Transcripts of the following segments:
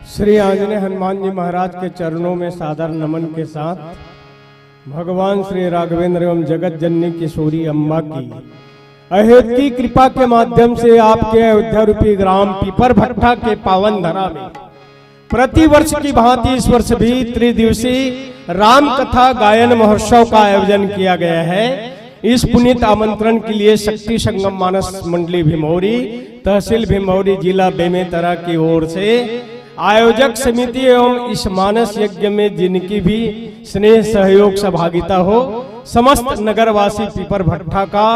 श्री आंजनेय हनुमान जी महाराज के चरणों में सादर नमन के साथ भगवान श्री राघवेंद्र एवं जगत जननी किशोरी अम्बा की अहेत की कृपा के माध्यम से आपके अयोध्या रूपी ग्राम पीपर भट्टा के पावन धरा में प्रति वर्ष की भांति इस वर्ष भी त्रिदिवसीय राम कथा गायन महोत्सव का आयोजन किया गया है। इस पुनीत आमंत्रण के लिए शक्ति संगम मानस मंडली भिमौरी, तहसील भिमौरी, जिला बेमेतरा की ओर से आयोजक समिति एवं इस मानस यज्ञ में जिनकी भी स्नेह सहयोग सहभागिता हो, समस्त नगरवासी पीपर भट्टा का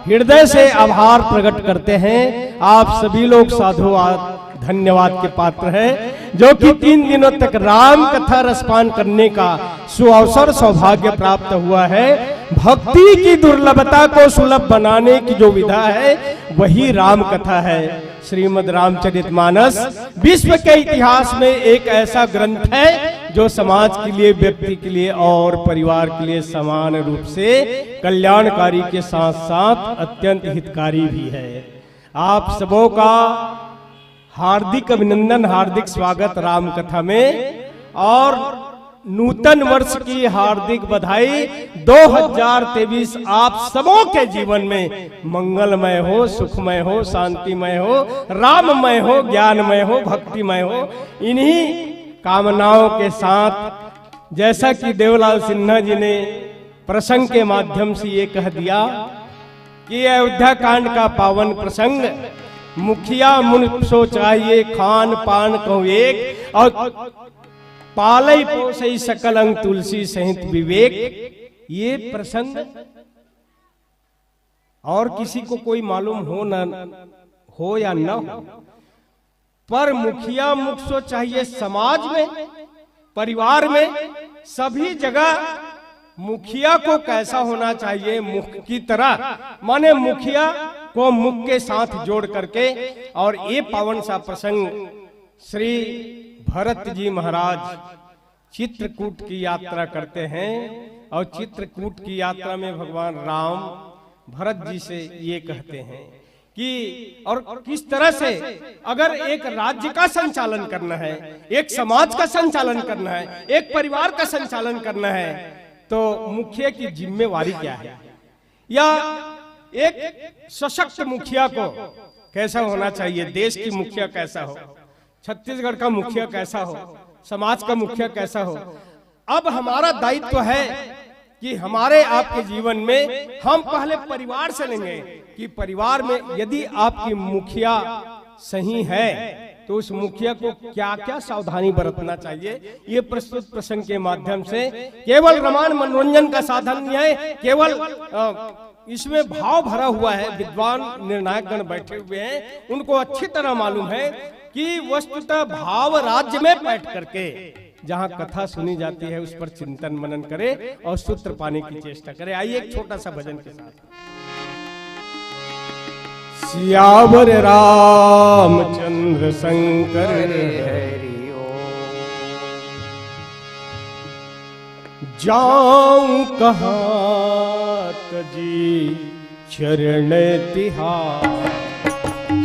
हृदय से आभार प्रकट करते हैं। आप सभी लोग साधुवाद धन्यवाद के पात्र है, जो कि 3 दिनों तक राम कथा रसपान करने का सुअवसर सौभाग्य प्राप्त हुआ है। भक्ति की दुर्लभता को सुलभ बनाने की जो विधा है वही राम कथा है। श्रीमद् रामचरितमानस विश्व के इतिहास में एक ऐसा ग्रंथ है जो समाज के लिए, व्यक्ति के लिए और परिवार के लिए समान रूप से कल्याणकारी के साथ साथ अत्यंत हितकारी भी है। आप सबों का हार्दिक अभिनंदन, हार्दिक स्वागत राम कथा में, और नूतन वर्ष की हार्दिक बधाई। 2023 आप सबों के जीवन में मंगलमय हो, सुखमय हो, शांतिमय हो, राममय हो, ज्ञानमय हो, भक्तिमय हो। इन्हीं कामनाओं के साथ, जैसा कि देवलाल सिन्हा जी ने प्रसंग के माध्यम से ये कह दिया कि अयोध्या कांड का पावन प्रसंग, मुखिया मुनिसो चाहिए खान पान कहो एक, और पालई पोसई सकल अंग तुलसी सहित विवेक। ये प्रसंग और किसी को कोई मालूम हो न हो या न हो, पर मुखिया मुखसो चाहिए समाज में, परिवार में, सभी जगह मुखिया को कैसा होना चाहिए, मुख की तरह, माने मुखिया को मुख के साथ जोड़ करके। और ये पावन सा प्रसंग श्री भरत जी महाराज चित्रकूट की यात्रा करते हैं, और चित्रकूट की यात्रा में भगवान राम भरत जी से ये कहते हैं कि और किस तरह से अगर एक राज्य का संचालन करना है, एक समाज का संचालन करना है, एक परिवार का संचालन करना है, तो मुखिया की जिम्मेवारी क्या है, या एक सशक्त मुखिया को कैसा होना चाहिए, देश की मुखिया कैसा हो, छत्तीसगढ़ का मुखिया कैसा हो, समाज का मुखिया कैसा हो। अब हमारा दायित्व है कि हमारे आपके जीवन में हम पहले परिवार से लेंगे कि परिवार में यदि आपकी मुखिया सही है तो उस मुखिया को क्या क्या सावधानी बरतना चाहिए। ये प्रस्तुत प्रसंग के माध्यम से केवल रामायण मनोरंजन का साधन नहीं है, केवल इसमें भाव भरा हुआ है। विद्वान निर्णायक गण बैठे हुए हैं, उनको अच्छी तरह मालूम है कि वस्तुतः भाव राज्य में बैठ करके जहाँ कथा सुनी जाती है उस पर चिंतन मनन करे और सूत्र पाने की चेष्टा करे। आइए एक छोटा सा भजन के साथ। सियावर रामचंद्र शंकर हरि ओम, जाऊं कहाँ तजी चरण तिहार,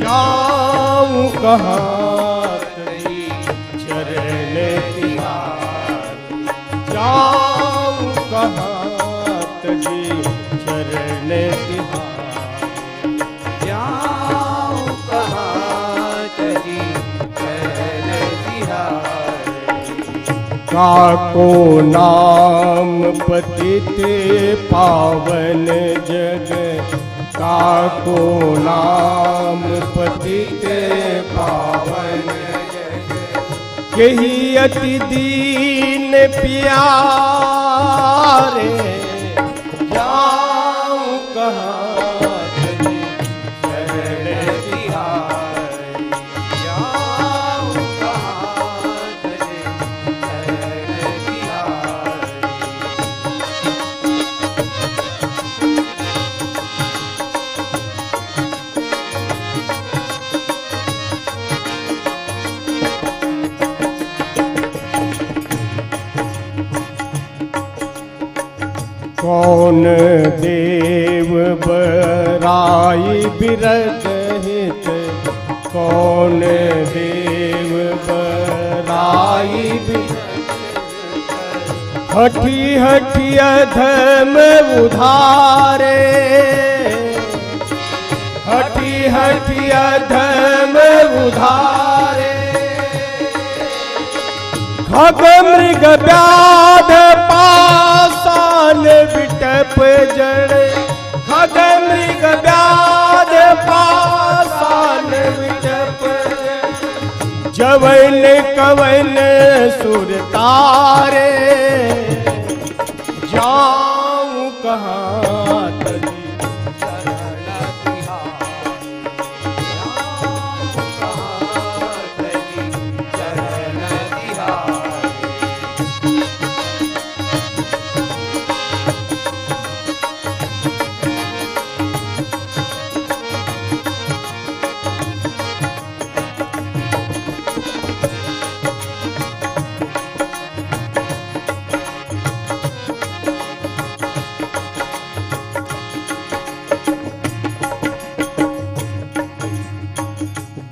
जाऊं कहाँ तजी चरण तिहार, जाऊं कहाँ तजी चरण तिहार, जाऊं कहाँ तजी चरण तिहार। काको नाम पतित पावन जग, काको नाम पतित पावन जग, यही अति दीन प्यारे, जाऊं कहाँ तजी चरण तिहार, जाऊं कहाँ तजी चरण तिहार। कौन देव बराई बिरद हित, कौन देव बराई पाई भी हठी हठी अधम उधारे, हठी हठी अधम उधारे। खग मृग व्याध पाषाण विटप जड़, खग मृग व्याध पाषाण विटप जड़। जवन कवन सुर तारे, जाऊं कहाँ तजी चरण तिहार, जाऊं कहाँ तजी चरण तिहार।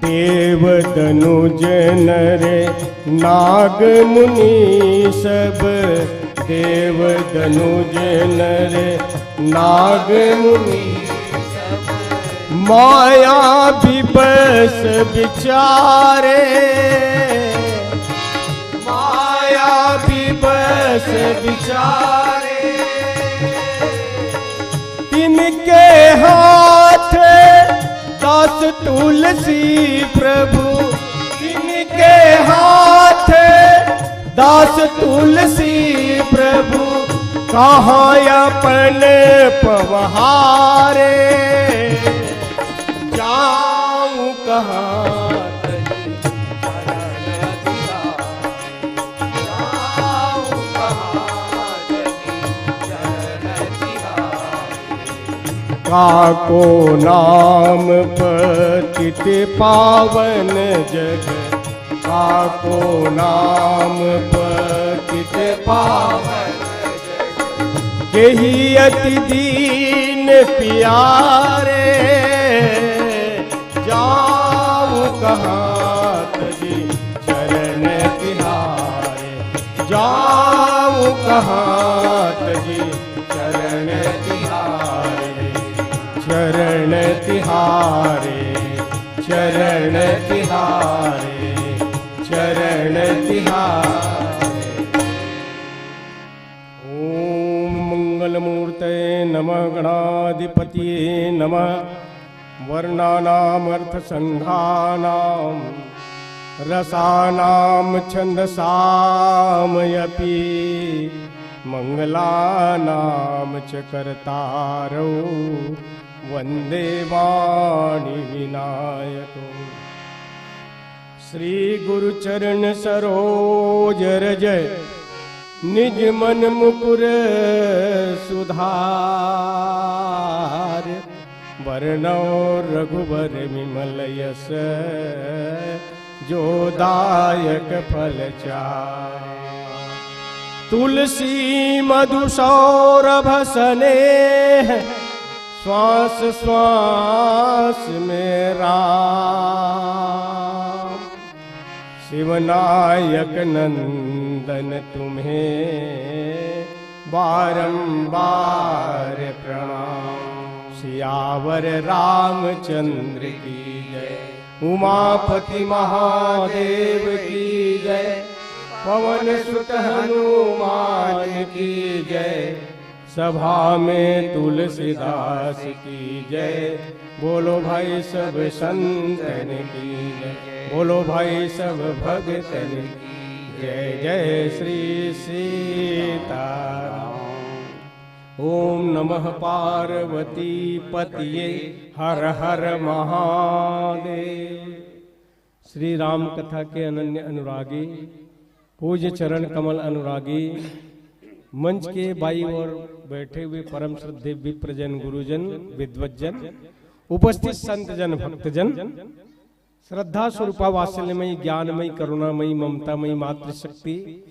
देव तनुज नरे नाग मुनि सब, देव तनुज नरे नाग मुनि सब। माया विबस विचारे, माया विबस विचारे। तिनके हाथ दास तुलसी प्रभु, तिनके हाथ दास तुलसी प्रभु। कहाँ अपन पवहारे, जाऊं कहाँ तजी चरण तिहार, जाऊं कहाँ तजी चरण तिहार। काको नाम पतित पावन जग, काको नाम पतित पावन जग। यही अति दीन प्यारे, जाऊं कहाँ तजी चरण तिहारे, जाऊं कहाँ तजी चरण तिहारे। चरण तिहारे, चरण तिहारे, चरण तिहारे। ओम मंगलमूर्ते नमः, गणाधिपतये नमः। वर्णानाम अर्थसंघानां रसानां छन्दसामयपि मंगलानां च कर्तारौ वंदे वाणी विनायको। श्री गुरु चरण सरोज रज निज मन मुकुर सुधार। वर्णौ रघुवर विमल यस जो दायक फल चार। तुलसी मधुसौरभ स्नेह श्वास श्वास में राम। शिवनायक नंदन तुम्हें बारंबार प्रणाम। सियावर रामचंद्र की जय, उमापति महादेव की जय। पवन सुत हनुमान की जय, सभा में तुलसीदास की जय। बोलो भाई सब संतन की जय, बोलो भाई सब भगतन की जय। जय श्री सीताराम। ओम नमः पार्वती पतिये हर हर महादेव। श्री राम कथा के अनन्य अनुरागी, पूज्य चरण कमल अनुरागी, मंच के बाई ओर बैठे हुए परम श्रद्धेय विप्रजन, गुरुजन, विद्वज्जन, उपस्थित संतजन, भक्तजन, श्रद्धा स्वरूपा वात्सल्यमयी, ज्ञानमयी, करुणामयी, ममतामयी मातृशक्ति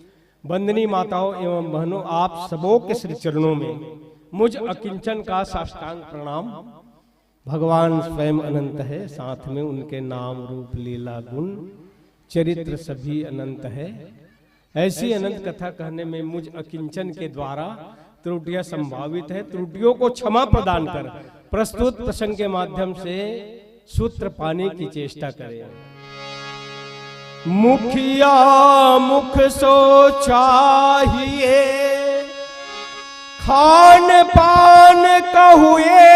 वंदनी माताओं एवं बहनों, आप सबों के श्री चरणों में मुझ अकिंचन का साष्टांग प्रणाम। भगवान स्वयं अनंत है, साथ में उनके नाम रूप लीला गुण चरित्र सभी अनंत है। ऐसी अनंत कथा कहने में मुझ अकिंचन के द्वारा त्रुटियां संभावित है। त्रुटियों को क्षमा प्रदान कर प्रस्तुत प्रसंग के माध्यम से सूत्र पाने की चेष्टा करें। मुखिया मुख सो चाहिए, खान पान कहुए,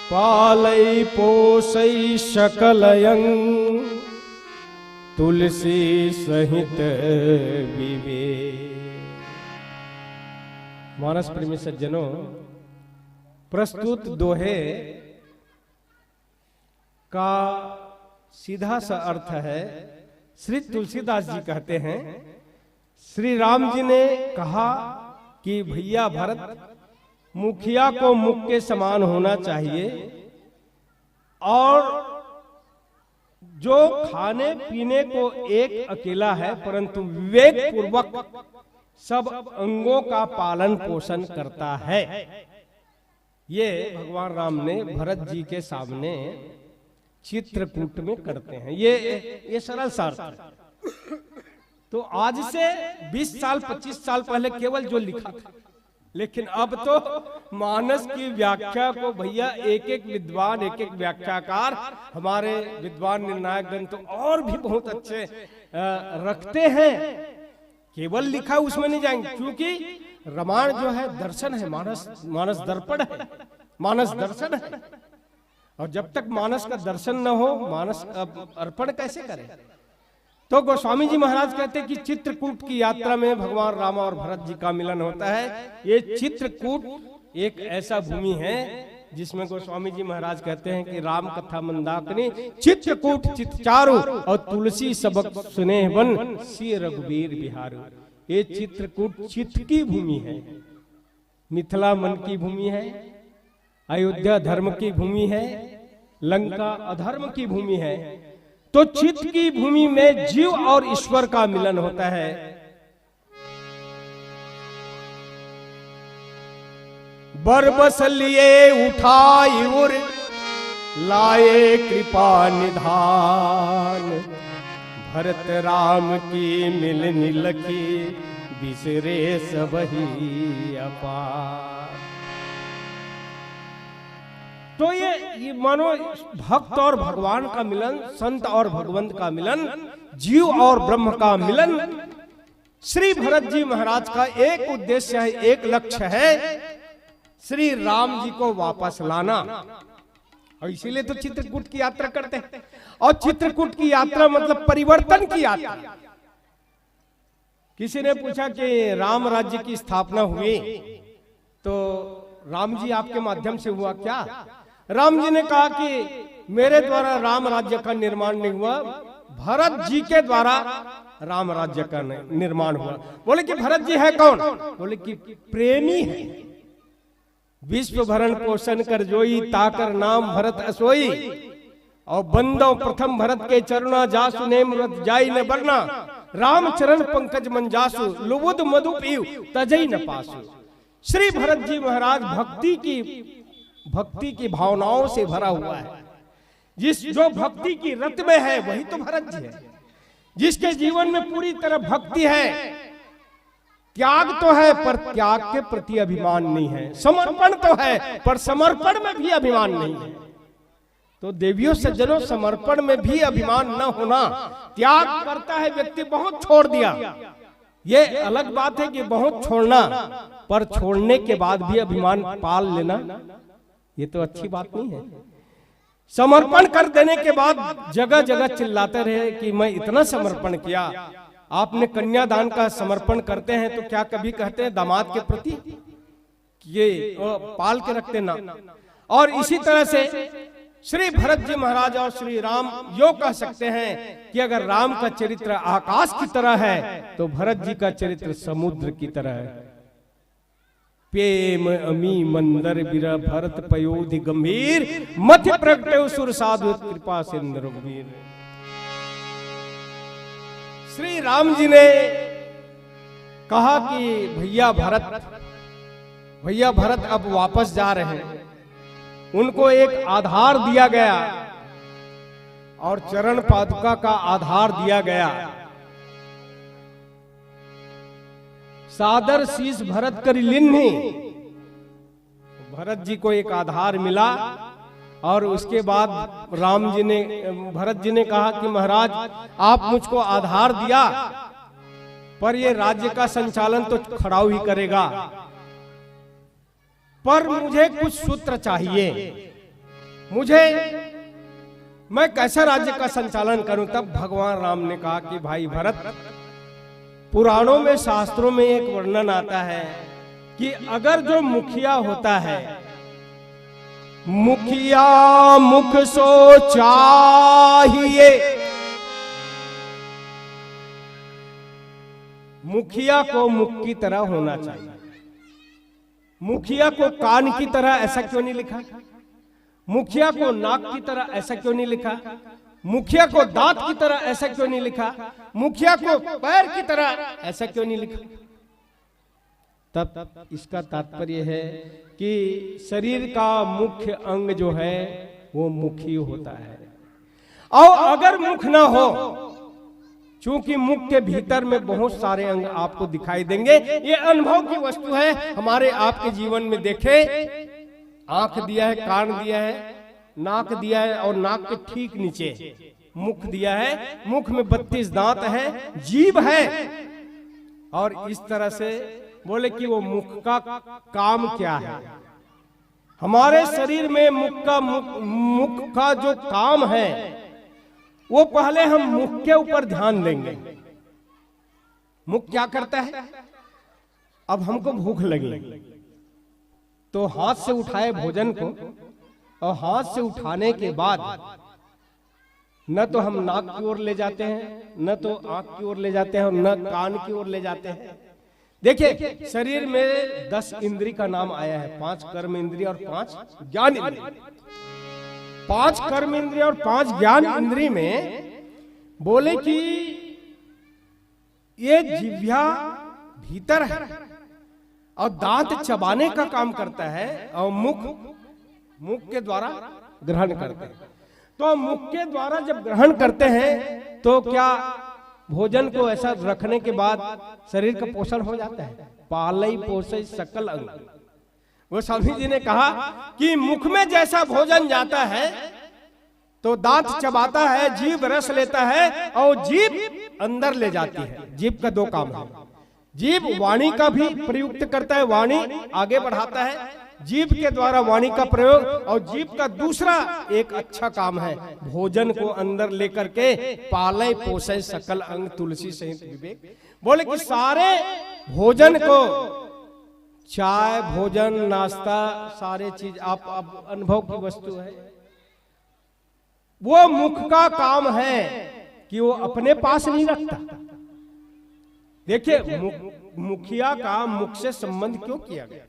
पालई पोसई सकल अंग, तुलसी सहित विवेक। मानस प्रेमी सज्जनों, प्रस्तुत दोहे का सीधा सा अर्थ है, श्री तुलसीदास जी कहते हैं, श्री राम जी ने कहा कि भैया भरत, मुखिया को मुख के समान होना चाहिए और जो खाने पीने को एक अकेला है परंतु विवेक पूर्वक सब अंगों का पालन पोषण करता है। ये भगवान राम ने भरत जी के सामने चित्रकूट में करते हैं। ये सरल सार है। तो आज से 20 साल 25 साल पहले केवल जो लिखा था, लेकिन अब तो मानस की व्याख्या को भैया एक एक विद्वान, एक एक व्याख्याकार, हमारे विद्वान निर्णायक गण तो और भी बहुत अच्छे रखते हैं। केवल लिखा उसमें नहीं जाएंगे, क्योंकि रामायण जो है दर्शन है, मानस दर्पण है, मानस दर्शन है। और जब तक मानस का दर्शन न हो, मानस अर्पण कैसे करे? तो गोस्वामी जी महाराज कहते हैं कि चित्रकूट की यात्रा में भगवान राम और भरत जी का मिलन होता है। ये चित्रकूट एक ऐसा भूमि है जिसमें गोस्वामी जी महाराज कहते हैं कि राम कथा मंदाकिनी चित्रकूट चितचारु और तुलसी सबक सुने वन सी रघुवीर बिहारू। ये चित्रकूट चित्त की भूमि है, मिथिला मन की भूमि है, अयोध्या धर्म की भूमि है, लंका अधर्म की भूमि है। तो चित्त की भूमि में जीव और ईश्वर का मिलन होता है। बरबस लिए उठाई उर, लाए कृपा निधान, भरत राम की मिलनी लखी, बिसरे सबही अपार। तो ये मानो भक्त और भगवान का मिलन, संत और भगवंत का मिलन, जीव और ब्रह्म का मिलन। श्री भरत जी महाराज का एक उद्देश्य है, एक लक्ष्य है, श्री राम जी को वापस लाना। और इसीलिए तो चित्रकूट की यात्रा करते हैं। और चित्रकूट की यात्रा मतलब परिवर्तन की यात्रा। किसी ने पूछा कि राम राज्य की स्थापना हुई तो राम जी आपके माध्यम से हुआ क्या? राम जी ने कहा कि मेरे द्वारा राम राज्य का निर्माण नहीं हुआ, भरत जी के द्वारा राम राज्य का निर्माण हुआ। बोले कि भरत जी है कौन? बोले कि प्रेमी है। विश्व भरण पोषण कर जोई, ताकर नाम भरत असोई, और बंदो प्रथम भरत के चरणा, जासु नेम व्रत जाई न बरना, राम चरण पंकज मन जासु, लुबुद मधु पीव तजई न पासु। श्री भरत जी महाराज भक्ति की भावनाओं से भरा हुआ है। जो भक्ति की रत में है वही तो भरत जी है। जिसके जीवन में पूरी तरह भक्ति है, त्याग तो है पर त्याग के प्रति अभिमान नहीं है, समर्पण तो है पर समर्पण में भी अभिमान नहीं है। तो देवियों सज्जनों, समर्पण में भी अभिमान न होना, त्याग करता है व्यक्ति, बहुत छोड़ दिया, ये अलग बात है कि बहुत छोड़ना, पर छोड़ने के बाद भी अभिमान पाल लेना ये तो अच्छी बात नहीं है। समर्पण कर देने के बाद जगह जगह चिल्लाते रहे कि मैं इतना समर्पण किया। आपने कन्यादान का समर्पण करते हैं तो क्या कभी कहते हैं दामाद के प्रति ये पाल के रखते ना? और इसी तरह से श्री भरत जी महाराज और श्री राम यो कह सकते हैं कि अगर राम का चरित्र आकाश की तरह है तो भरत जी का चरित्र समुद्र की तरह है। प्रेम अमी मंदर बिरा भरत पयोधि गंभीर, मध्य प्रगटे सुर साधु कृपा सिंधु रघुवीर। श्री राम जी ने कहा कि भैया भरत अब वापस जा रहे हैं। उनको एक आधार दिया गया और चरण पादुका का आधार दिया गया। सादर शीश भरत कर लिन्ही, भरत जी को एक आधार मिला। और उसके बाद भरत जी ने कहा कि महाराज आप मुझको आधार दिया, पर ये राज्य का संचालन तो खड़ाऊ ही करेगा, पर मुझे कुछ सूत्र चाहिए, मैं कैसा राज्य का संचालन करूं। तब भगवान राम ने कहा कि भाई भरत, पुराणों में शास्त्रों में एक वर्णन आता है कि अगर जो मुखिया होता है, मुखिया मुख सो चाहिए, मुखिया को मुख की तरह होना चाहिए। मुखिया को कान की तरह ऐसा क्यों नहीं लिखा? मुखिया को नाक की तरह ऐसा क्यों नहीं लिखा? मुखिया को दांत की तरह ऐसा क्यों नहीं लिखा? मुखिया को पैर की तरह ऐसा क्यों नहीं लिखा? तब इसका तात्पर्य है कि शरीर का मुख्य अंग जो है वो मुख ही होता है। और अगर मुख ना हो, चूंकि मुख के भीतर में बहुत सारे अंग आपको दिखाई देंगे, ये अनुभव की वस्तु है। हमारे आपके जीवन में देखे, आंख दिया है, कान दिया है, नाक दिया है, और नाक के ठीक नीचे मुख दिया है। मुख में 32 दांत है, जीभ है। और इस तरह से बोले कि वो मुख का काम क्या है। हमारे शरीर में मुख का जो काम है, वो पहले हम मुख के ऊपर ध्यान देंगे। मुख क्या करता है? अब हमको भूख लगी तो हाथ से उठाए भोजन को, और हाथ से उठाने के बाद न तो हम नाक की ओर ले जाते हैं, न तो आंख की ओर ले जाते हैं, और न कान की ओर ले जाते हैं। देखिए, शरीर में 10 इंद्री का नाम आया है, 5 कर्म इंद्री और 5 ज्ञान इंद्री। 5 कर्म इंद्री और 5 ज्ञान इंद्री में बोले कि ये जिह्वा भीतर है और दांत चबाने का काम करता है, और मुख के द्वारा ग्रहण करते हैं। तो मुख के द्वारा जब ग्रहण करते हैं तो क्या भोजन को ऐसा रखने के बाद शरीर का पोषण हो जाता है? पालई पोषय सकल अंग। वो स्वामी जी ने कहा कि मुख में जैसा भोजन जाता है तो दांत चबाता है, जीभ रस लेता है, और जीभ अंदर ले जाती है। जीभ का 2 काम है। जीभ वाणी का भी प्रयुक्त करता है, वाणी आगे बढ़ाता है, जीभ के द्वारा वाणी का प्रयोग। और जीभ का दूसरा एक अच्छा काम है, भोजन को अंदर लेकर के पालय पोषय सकल अंग तुलसी सहित विवेक। बोले कि सारे भोजन को, चाय, भोजन, नाश्ता, सारे चीज आप अनुभव की वस्तु है, वो मुख का काम है कि वो अपने पास नहीं रखता। देखिए, मुखिया का मुख से संबंध क्यों किया गया?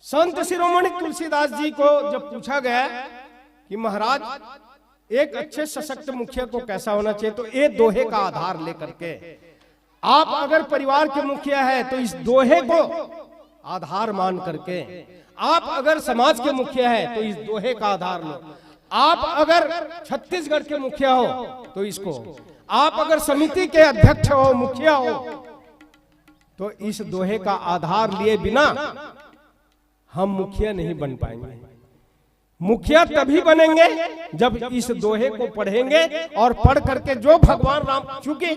संत शिरोमणि तुलसीदास जी को जब पूछा गया कि महाराज एक अच्छे सशक्त मुखिया को कैसा होना चाहिए, तो ये दोहे का आधार लेकर के, आप अगर परिवार के मुखिया है तो इस दोहे को आधार मान करके, आप अगर समाज के मुखिया है तो इस दोहे का आधार लो, आप अगर छत्तीसगढ़ के मुखिया हो तो इसको, आप अगर समिति के अध्यक्ष हो, मुखिया हो, तो इस दोहे का आधार लिए बिना हम मुखिया नहीं बन पाएंगे। मुखिया तभी बनेंगे जब इस दोहे को पढ़ेंगे, और पढ़ करके जो भगवान राम, चूंकि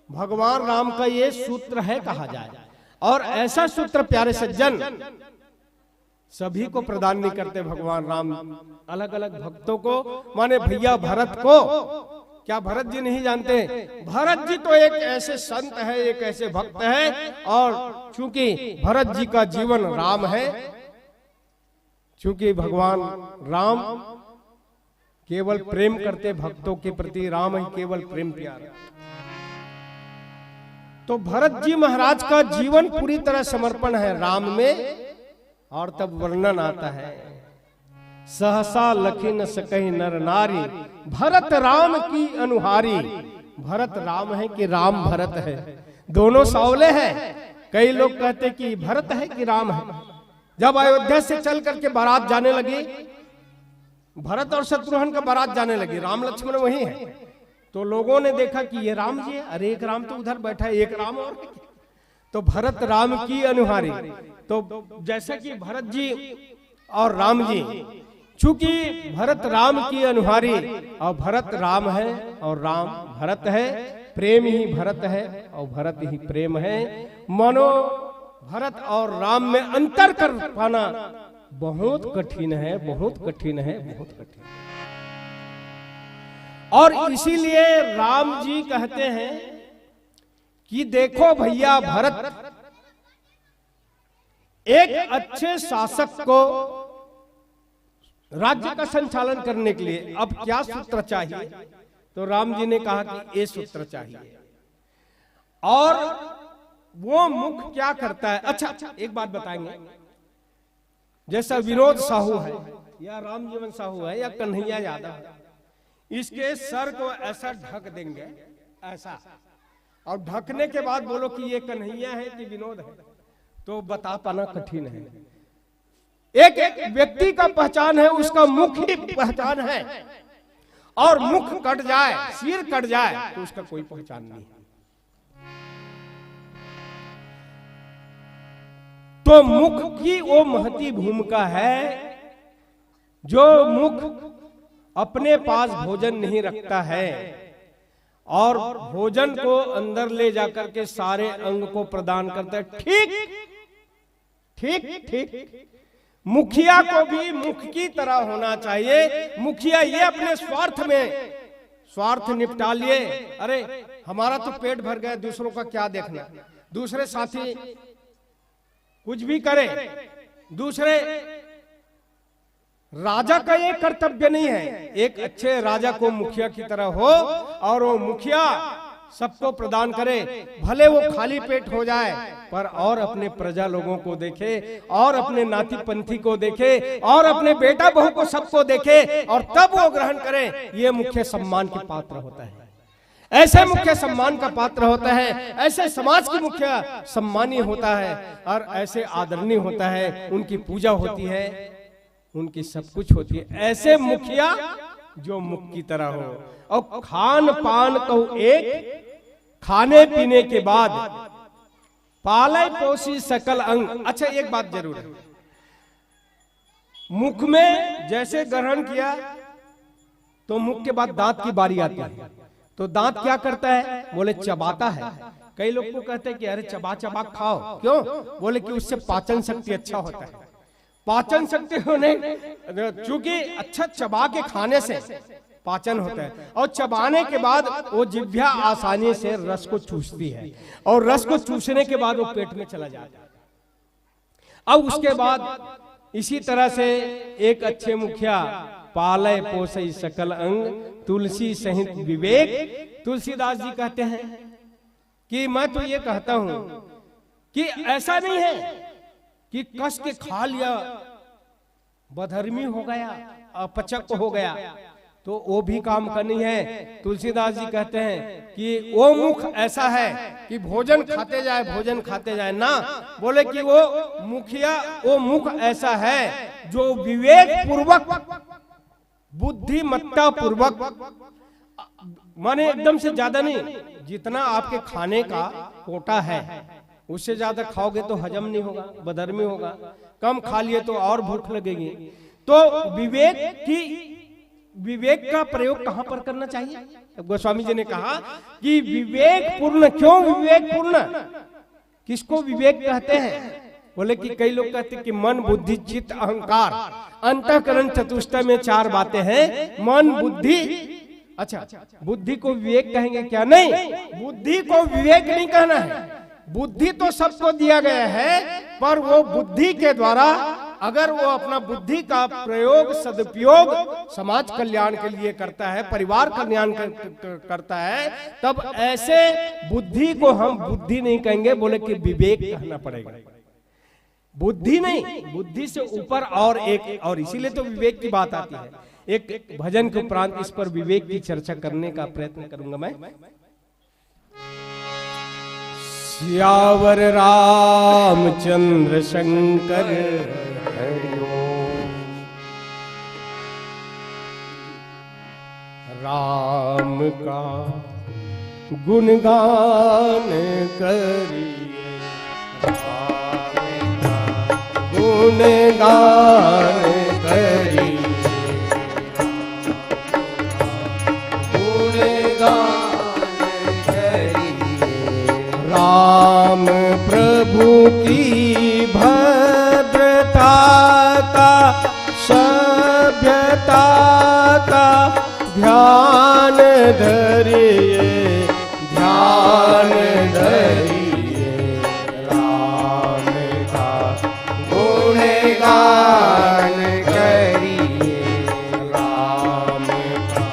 भगवान राम का ये सूत्र है कहा जाए, और ऐसा सूत्र प्यारे सज्जन सभी को प्रदान नहीं करते भगवान राम, अलग अलग भक्तों को। माने भैया भरत को क्या भरत जी नहीं जानते? भरत जी तो एक ऐसे संत है, एक ऐसे भक्त है, और चूंकि भरत जी का जीवन राम है, चूंकि भगवान राम केवल प्रेम करते भक्तों के प्रति, राम ही केवल प्रेम प्यार। तो भरत जी महाराज का जीवन पूरी तरह समर्पण है राम में। और तब वर्णन आता है, सहसा लखी न सकहि नर नारी, भरत राम की अनुहारी। भरत राम है कि राम भरत है, दोनों सावले हैं। कई लोग कहते कि भरत है कि राम है। जब अयोध्या से चल करके बारात जाने लगी भरत और शत्रुघ्न का बारात जाने लगी, राम लक्ष्मण वही है। तो लोगों ने देखा कि ये राम जी है, अरे एक राम तो उधर बैठा है, एक राम और है। तो भरत राम की अनुहारी। तो जैसा कि भरत जी और राम जी, चूंकि भरत राम की अनुहारी और भरत राम है और राम भरत है, प्रेम ही भरत है और भरत ही प्रेम है। मानो भरत और राम में अंतर कर पाना बहुत कठिन है, बहुत कठिन है, बहुत कठिन है। और इसीलिए राम जी कहते हैं कि देखो भैया, भरत एक अच्छे शासक को राज्य का संचालन करने के लिए अब क्या सूत्र चाहिए? तो राम जी ने कहा कि ये सूत्र चाहिए। और वो मुख क्या करता है? अच्छा, एक बात बताएंगे, जैसा विनोद साहू है या रामजीवन साहू है या कन्हैया यादव है, इसके सर को ऐसा ढक देंगे, ऐसा, और ढकने के बाद बोलो कि ये कन्हैया है कि विनोद है, तो बता पाना कठिन है। एक एक व्यक्ति का पहचान है, उसका मुख ही पहचान है, और मुख कट जाए, सिर कट जाए तो उसका कोई पहचान नहीं है। तो मुख की वो महती भूमिका है, जो मुख अपने पास भोजन नहीं रखता है और भोजन को अंदर ले जाकर के सारे अंग को प्रदान करता है। ठीक ठीक ठीक, मुखिया को भी मुख की तरह होना चाहिए। मुखिया ये अपने स्वार्थ में स्वार्थ निपटा लिए, अरे हमारा तो पेट भर गया, दूसरों का क्या देखना, दूसरे साथी कुछ भी करे, दूसरे राजा का ये कर्तव्य नहीं है। एक अच्छे राजा को मुखिया की तरह हो और वो मुखिया सबको प्रदान करे, भले वो खाली पेट हो जाए पर और अपने प्रजा लोगों को देखे, और अपने नाती पंथी को देखे, और अपने बेटा बहू को सबको देखे, और तब वो ग्रहण करे। ये मुख्य सम्मान के पात्र होता है, ऐसे मुख्य सम्मान का पात्र होता है, ऐसे समाज की मुख्य सम्मानी होता है, और ऐसे आदरणीय होता है। उनकी पूजा होती है, उनकी सब कुछ होती है। ऐसे मुखिया जो मुख की तरह हो, और खान पान को एक, खाने पीने के बाद पाले पोसी सकल अंग। अच्छा, एक बात जरूर है, मुख में जैसे ग्रहण किया तो मुख के बाद दांत की बारी आती है, तो दांत क्या करता है? बोले चबाता है। कई लोग को कहते हैं कि अरे चबा चबा खाओ, क्यों? बोले कि उससे पाचन शक्ति अच्छा होता है। पाचन शक्ति होने, चूंकि अच्छा चबा के खाने से पाचन होता है, और चबाने के बाद वो जिह्वा आसानी से रस को चूसती है, और रस को चूसने के बाद वो पेट में चला जाता है। अब उसके बाद इसी तरह से एक अच्छे मुखिया पाले पोसे सकल अंग, तुलसी सहित विवेक। तुलसीदास जी कहते हैं कि मैं तो ये कहता हूं कि ऐसा नहीं है कि कस के खा लिया, बधर्मी हो गया, अपचक हो गया, तो वो भी काम का नहीं है। तुलसीदास जी कहते हैं कि वो मुख ऐसा है कि भोजन खाते जाए, भोजन खाते जाए ना, बोले कि वो मुखिया, वो मुख ऐसा है जो विवेक पूर्वक, बुद्धिमत्ता पूर्वक, माने एकदम से ज्यादा नहीं, जितना आपके खाने का कोटा है उससे ज्यादा खाओगे तो हजम नहीं होगा, बदहजमी होगा। कम खा लिए तो और भूख लगेगी। तो विवेक का प्रयोग कहां पर करना चाहिए? गोस्वामी जी ने कहा कि विवेक पूर्ण। क्यों विवेक पूर्ण? किसको विवेक कहते हैं? बोले कि कई लोग कहते हैं कि मन, बुद्धि, चित्त, अहंकार, अंतःकरण चतुष्टय में 4 बातें हैं। मन, बुद्धि, अच्छा बुद्धि को विवेक कहेंगे क्या? नहीं, बुद्धि को विवेक नहीं कहना है। बुद्धि तो सबको दिया गया है, पर वो बुद्धि के द्वारा अगर वो अपना बुद्धि का प्रयोग, सदुपयोग समाज कल्याण के लिए करता है, परिवार कल्याण करता है, तब ऐसे बुद्धि को हम बुद्धि नहीं कहेंगे, बोले कि विवेक कहना पड़ेगा। बुद्धि नहीं, बुद्धि से ऊपर और एक, और इसीलिए तो विवेक की बात आती है। एक भजन के उपरांत इस पर विवेक की चर्चा करने का प्रयत्न करूंगा मैं। सियावर रामचंद्र शंकर हरिओम। राम का गुणगान करिए, राम का गुणगान करिए, राम प्रभु की भद्रता का, सभ्यता का ध्यान धरिए, ध्यान धरिए, राम का गुणगान करिए, राम का।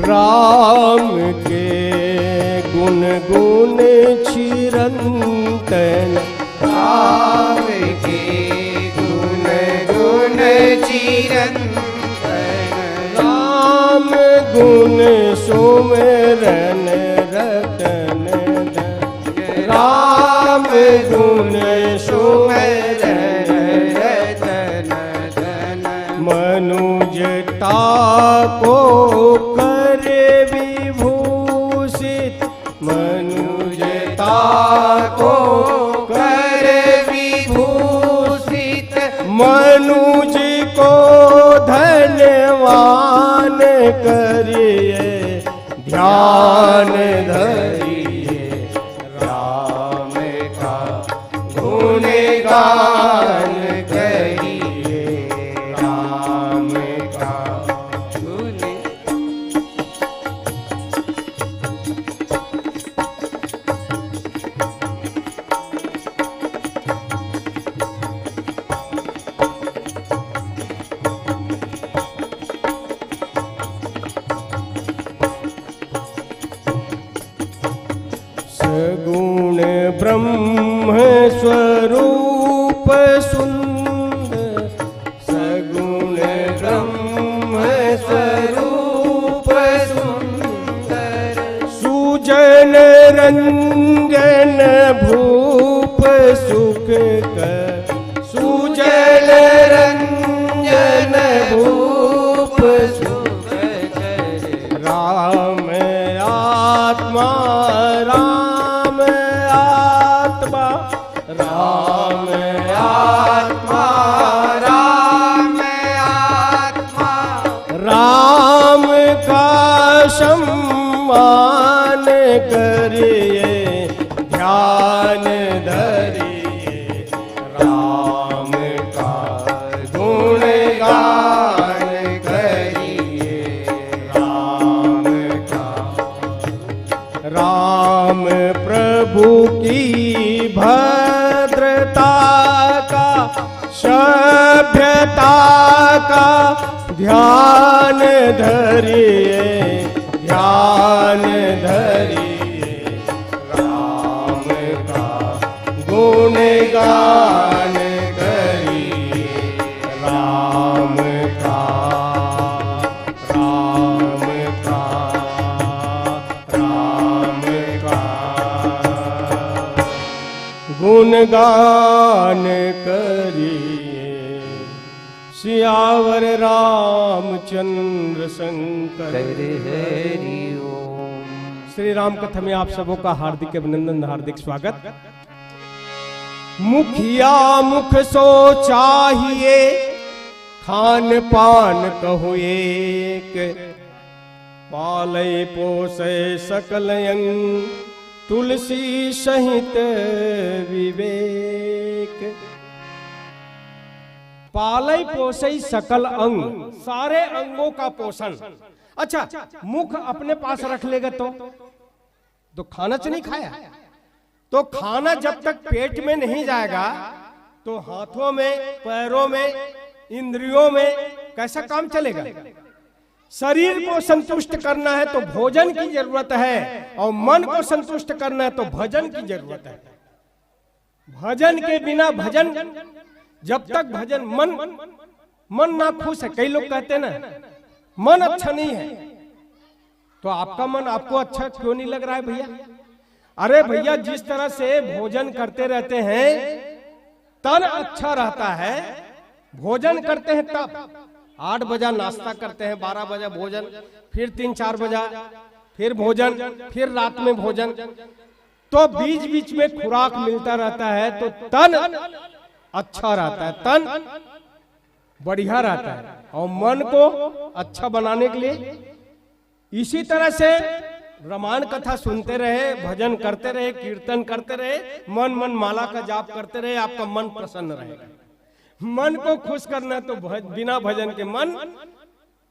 राम के गुण गुण चिरंतन, राम के गुण गुण चिरंतन, राम गुण सुमिरन रतन धन, राम गुण सुमिरन रतन धन, मनुजता को करे विभूषित, मनुजता को करे विभूषित, मनुज को धन्यवान करिए, ध्यान धरिए, राम का गुणगान करिए, राम का गुण सगुण ब्रह्म स्वरूप सुंदर, सगुण ब्रह्म स्वरूप सुंदर, सुजन रंजन भूप सुख कर, सुजन रंजन भूप सुख कर, राम आत्मा, राम आत्मा, राम आत्मा, राम आत्मा, राम का सम्मान करिए, ध्यान धरिए, राम का गुणगान करिए, राम का। राम प्रभु की भद्रता का, सभ्यता का ध्यान धरिए, ध्यान धरिए, राम का गुणगान करिए, राम का, राम का, राम का गुणगान करिए। सियावर रामचंद्र शंकर हरि ओम। श्री राम कथा में आप सबों का हार्दिक अभिनंदन, हार्दिक स्वागत। मुखिया मुख सो चाहिए, खान पान कहो एक, पाले पोसे सकल अंग, तुलसी सहित विवेक। पालय पोषई सकल अंग, सारे अंगों का पोषण। अच्छा, मुख अपने पास रख लेगा तो खाना तो नहीं खाया, तो खाना जब तक पेट में नहीं जाएगा तो हाथों में, पैरों में, इंद्रियों में कैसा काम चलेगा। शरीर को संतुष्ट करना है तो भोजन की जरूरत है, और मन को संतुष्ट करना है तो भजन की जरूरत है। भजन के बिना भजन, जब तक भजन मन ना खुश है, कई लोग कहते हैं ना मन अच्छा नहीं है, तो आपका मन आपको अच्छा क्यों नहीं लग रहा है भैया? अरे भैया, जिस तरह से भोजन करते रहते हैं तन अच्छा रहता है। भोजन करते हैं तब 8 बजे नाश्ता करते हैं, 12 बजे भोजन, फिर 3-4 बजे फिर भोजन, फिर रात में भोजन, तो बीच बीच में खुराक मिलता रहता है, तो तन अच्छा रहता है, तन बढ़िया रहता है। और मन को अच्छा बनाने के लिए इसी तरह से रामायण कथा सुनते रहे, भजन करते रहे, कीर्तन करते रहे, मन माला का जाप करते रहे, आपका मन प्रसन्न रहेगा। मन को खुश करना तो बिना भजन के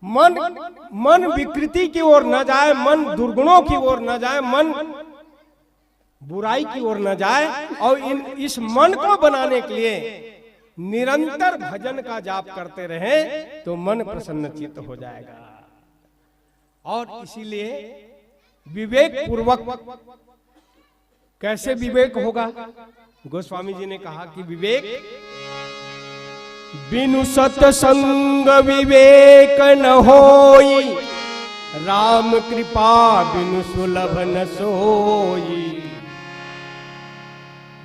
मन विकृति की ओर न जाए, मन दुर्गुणों की ओर न जाए, मन बुराई की ओर न जाए, और इस मन को बनाने के लिए निरंतर भजन का जाप करते रहे तो मन प्रसन्नचित्त हो जाएगा। और इसीलिए विवेक पूर्वक, कैसे विवेक होगा? गोस्वामी जी ने कहा कि विवेक बिनु सत्संग विवेक न होई, राम कृपा बिनु सुलभ न सोई।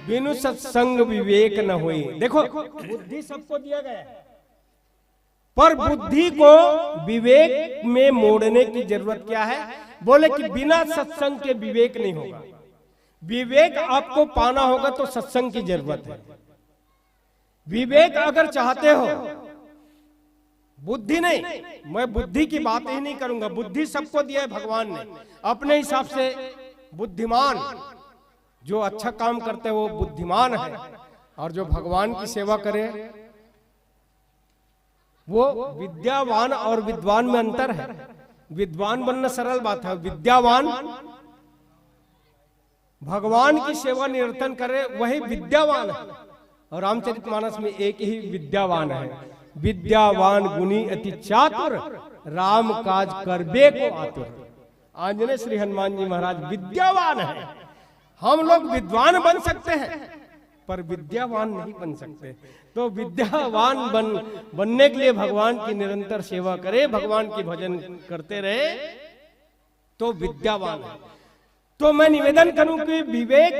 बिनु सत्संग विवेक न होई। देखो, बुद्धि सबको दिया गया है, पर बुद्धि को विवेक में मोड़ने की जरूरत क्या है? बोले कि बिना सत्संग के विवेक नहीं होगा। विवेक आपको पाना होगा तो सत्संग की जरूरत है। विवेक अगर चाहते हो, बुद्धि नहीं, मैं बुद्धि की बात ही नहीं करूंगा, बुद्धि सबको दिया है भगवान ने अपने हिसाब से। बुद्धिमान जो अच्छा काम करते हैं वो बुद्धिमान है, और जो भगवान की सेवा करे वो विद्यावान और विद्वान में अंतर है। विद्वान बनना सरल बात है, विद्यावान भगवान की सेवा निरंतर करे वही विद्यावान है। और रामचरितमानस में एक ही विद्यावान है, विद्यावान गुणी अति चातुर, राम काज करबे को आतुर। आंजनेय श्री हनुमान जी महाराज विद्यावान है। हम लोग विद्वान बन सकते हैं पर विद्यावान नहीं बन सकते। तो विद्यावान बनने के लिए भगवान की निरंतर सेवा करे, भगवान की भजन करते रहे तो विद्यावान है। तो मैं निवेदन करूं कि विवेक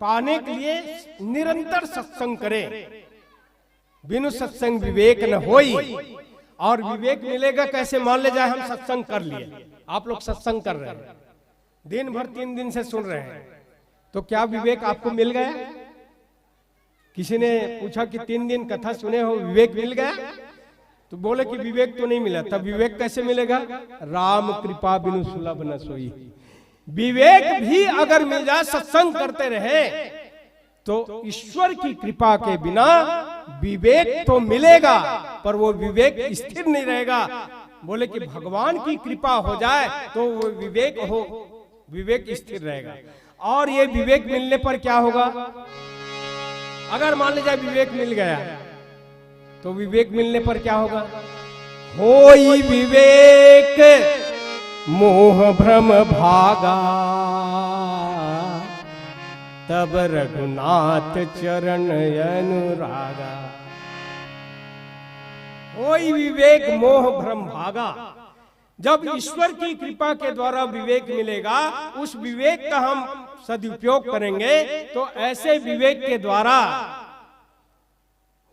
पाने के लिए निरंतर सत्संग करे। बिनु सत्संग विवेक न होई। और विवेक मिलेगा कैसे? मान ले जाए हम सत्संग कर लिए, आप लोग सत्संग कर रहे हैं, दिन भर 3 दिन से सुन रहे हैं, तो क्या विवेक आपको मिल गया? किसी ने पूछा कि 3 दिन कथा सुने हो, विवेक मिल गया? तो बोले कि विवेक तो नहीं मिला। तब विवेक कैसे मिलेगा? राम कृपा बिनु सुलभ न सोई। विवेक भी अगर मिल जाए, सत्संग करते रहे, तो ईश्वर की कृपा के बिना विवेक तो मिलेगा पर वो विवेक स्थिर नहीं रहेगा। बोले कि भगवान की कृपा हो जाए तो वो विवेक स्थिर रहेगा। और ये विवेक मिलने पर क्या होगा? अगर मान लीजिए विवेक मिल गया तो विवेक मिलने पर क्या होगा? होई विवेक मोह भ्रम भागा, तब रघुनाथ चरण अनुरागा। होई विवेक मोह भ्रम भागा। जब ईश्वर की कृपा के द्वारा विवेक मिलेगा, उस विवेक का हम सदुपयोग करेंगे तो ऐसे विवेक के द्वारा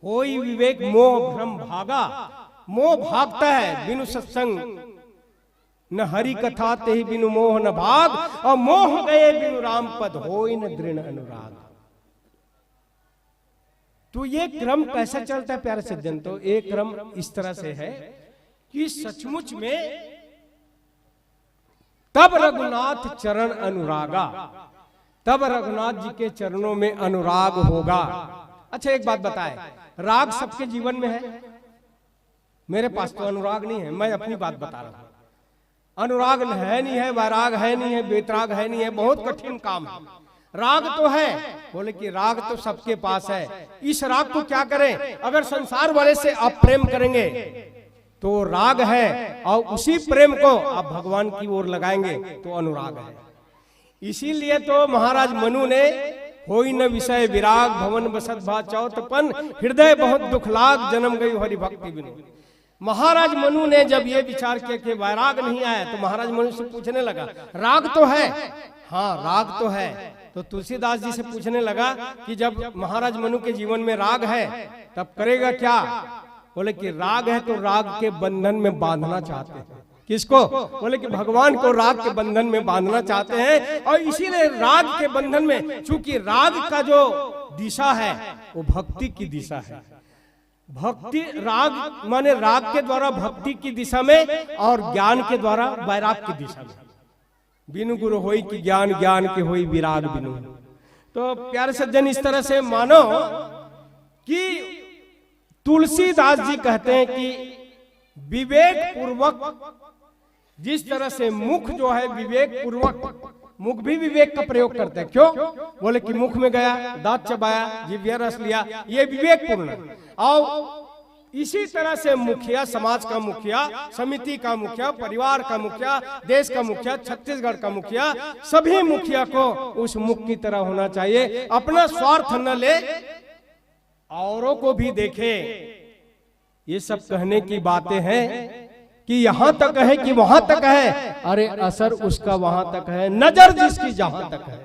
होई विवेक मोह भ्रम भागा। मोह भागता है बिनु सत्संग, न हरि कथा ते ही बिनु मोह न भाग, और मोह गए बिनु राम पद होई न दृढ़ अनुराग। तो ये क्रम कैसा चलता है प्यारे सज्जन? तो एक क्रम इस तरह से है कि सचमुच में तब रघुनाथ चरण अनुरागा, तब रघुनाथ जी के चरणों में अनुराग होगा। अच्छा एक बात बताए, राग सबके जीवन में है, मेरे पास तो अनुराग नहीं है, मैं अपनी बात बता रहा हूं। अनुराग है नहीं है, वैराग है नहीं है, बेतराग है नहीं है, बहुत कठिन काम है। राग तो है, बोले कि राग तो सबके पास है। इस राग को क्या करें? अगर संसार वाले से आप प्रेम करेंगे तो राग है, और उसी प्रेम को आप भगवान की ओर लगाएंगे तो अनुराग है। इसीलिए तो महाराज मनु ने होई न विषय विराग भवन बसत भा चौथपन हृदय बहुत दुख लाग जन्म गई हरि भक्ति बिनु। महाराज मनु ने जब ये विचार किया कि वैराग नहीं आया तो महाराज मनु से पूछने लगा राग तो है, हाँ राग तो है। तो तुलसीदास जी से पूछने लगा कि जब महाराज मनु के जीवन में राग है तब करेगा क्या? बोले कि राग है तो राग के बंधन में बांधना चाहते हैं। किसको? बोले कि भगवान को राग के बंधन में बांधना चाहते हैं, और इसीलिए राग के बंधन में, चूंकि राग का जो दिशा है वो भक्ति की दिशा है। भक्ति राग माने राग के द्वारा भक्ति की दिशा में और ज्ञान के द्वारा वैराग की दिशा में। बिनु गुरु होई कि ज्ञान, ज्ञान के होई विराग बिनु। तो प्यारे सज्जन, इस तरह से मानो कि तुलसीदास जी कहते हैं कि विवेक पूर्वक, जिस तरह से मुख जो है विवेक पूर्वक, मुख भी विवेक का प्रयोग करते हैं। क्यों? बोले कि मुख में गया, दांत चबाया, जिह्वा रस लिया, ये विवेक पूर्ण। और इसी तरह से मुखिया, समाज का मुखिया, समिति का मुखिया, परिवार का मुखिया, देश का मुखिया, छत्तीसगढ़ का मुखिया, सभी मुखिया को उस मुख की तरह होना चाहिए। अपना स्वार्थ न ले, औरों को भी देखे। ये सब कहने की बातें हैं कि यहां तक है कि वहां तक है, अरे असर उसका वहां तक है, नजर जिसकी जहां तक है।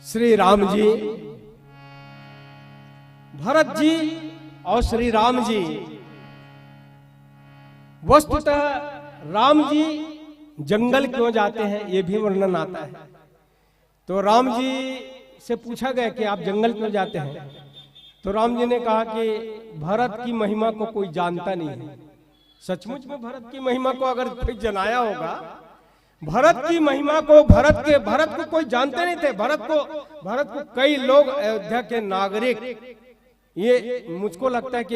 श्री राम जी, भरत जी और श्री राम जी, वस्तुतः राम जी जंगल क्यों जाते हैं ये भी वर्णन आता है। तो राम जी से पूछा गया कि आप जंगल क्यों जाते हैं? तो राम जी ने कहा कि भरत की महिमा को कोई जानता नहीं है। सचमुच में भरत की महिमा को अगर कोई जनाया होगा, भरत की महिमा को, भरत को कोई जानते नहीं थे। भरत को कई लोग, अयोध्या के नागरिक, ये मुझको लगता है कि